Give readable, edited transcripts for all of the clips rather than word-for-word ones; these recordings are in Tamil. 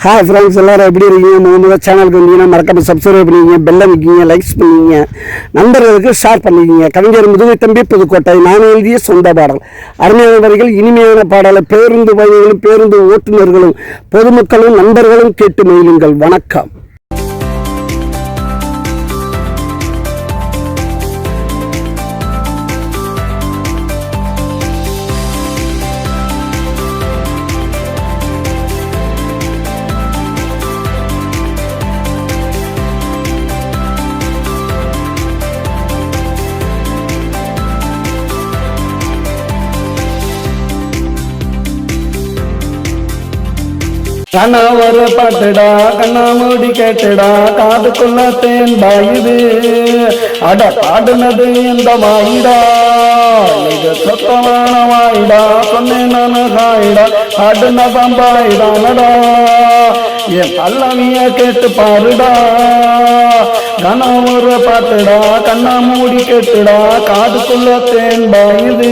ஹாய் ஃப்ரெண்ட்ஸ், எல்லோரும் எப்படி இருக்கீங்க? முதல்ல சேனலுக்கு வந்தீங்கன்னா மறக்காம சப்ஸ்கிரைப் பண்ணிக்கிங்க, பெல் அமைக்கிங்க, லைக்ஸ் பண்ணிக்கிங்க, நண்பர்களுக்கு ஷேர் பண்ணிக்கிங்க. கவிஞர் முதுகை தம்பி புதுக்கோட்டை. நான் எழுதிய சொந்த பாடல். அருமையான வரிகள், இனிமையான பாடலை பேருந்து பயணிகளும் பேருந்து ஓட்டுநர்களும் பொதுமக்களும் நண்பர்களும் கேட்டு மகிழுங்கள். வணக்கம். கண்ணா ஒரு பாட்டுடா, கண்ணா மூடி கேட்டுடா, காதுக்குள்ள தேன் பாயுது, அட பாடுனது இந்த வாயிடா, இது சொத்தமான வாயிடா, சொன்னேன் நானு ஹாயிடா, பாடுன பம்பாயிடானடா, என் பல்லவிய கேட்டு பாருடா. கண்ணா ஒரு பாட்டுடா, கண்ணா மூடி கேட்டுடா, காதுக்குள்ள தேன் பாயுது.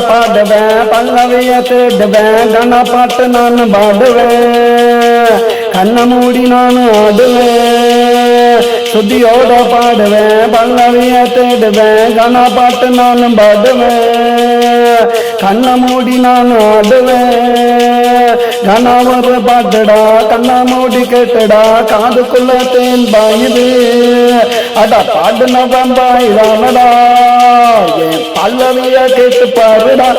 பாடுவேன், பல்லவிய தேடுவேன், கண்ணா பாட்டு நான் பாடுவேன், கண்ண மூடி நான் ஆடுவேன், சுத்தியோட பாடுவேன், பல்லவிய தேடுவேன், கண்ணா பாட்டு நான் பாடுவேன், கண்ண மூடி நான் ஆடுவேன். கண்ணா ஒரு பாட்டுடா, கண்ணா மூடி கேட்டுடா, காதுக்குள்ள தேன் பாயுது, அட பாடுன பம்பாயிடானடா, என் பல்லவிய கேட்டு பாருடா.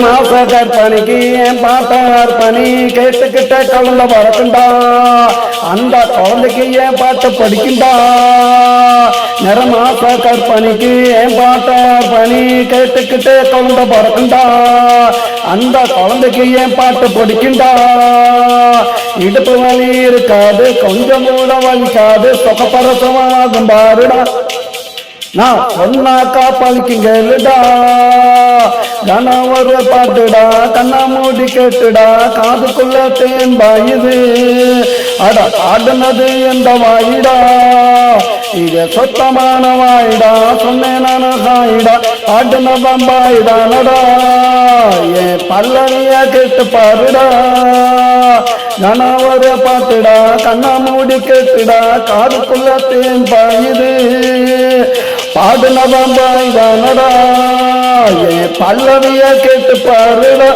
மாச கற்பனைக்கு என் பாட்டார் பணி கேட்டுக்கிட்ட குழந்தை பறக்குண்டா, அந்த குழந்தைக்கு என் பாட்டு படிக்குண்டா. நிறமாச கற்பனைக்கு என் பாட்டார் பணி கேட்டுக்கிட்ட குழந்தை பறக்குண்டா, அந்த குழந்தைக்கு என் பாட்டு படிக்குண்டா. இடுப்பு வலி இருக்காது, கொஞ்சம் கூட வலிக்காது, சுகப்பரசமாகும் பாருடா, நான் சொன்னாக்கா பழிக்குங்கடா. கண்ணா ஒரு பாட்டுடா, கண்ணா மூடி கேட்டுடா, காதுக்குள்ள தேன் பாயுது, அட பாடுனது எந்த வாயிடா, இது சொத்தமான வாயிடா, சொன்னேன் நானு ஹாயிடா, பாடுன பம்பாயிடானடா, என் பல்லவிய கேட்டு பாருடா. கண்ணா ஒரு பாட்டுடா, கண்ணா மூடி கேட்டுடா, காதுக்குள்ள தேன் பாயுது, பாடுன பம்பாயிடானடா, என் பல்லவிய கேட்டு பாருடா.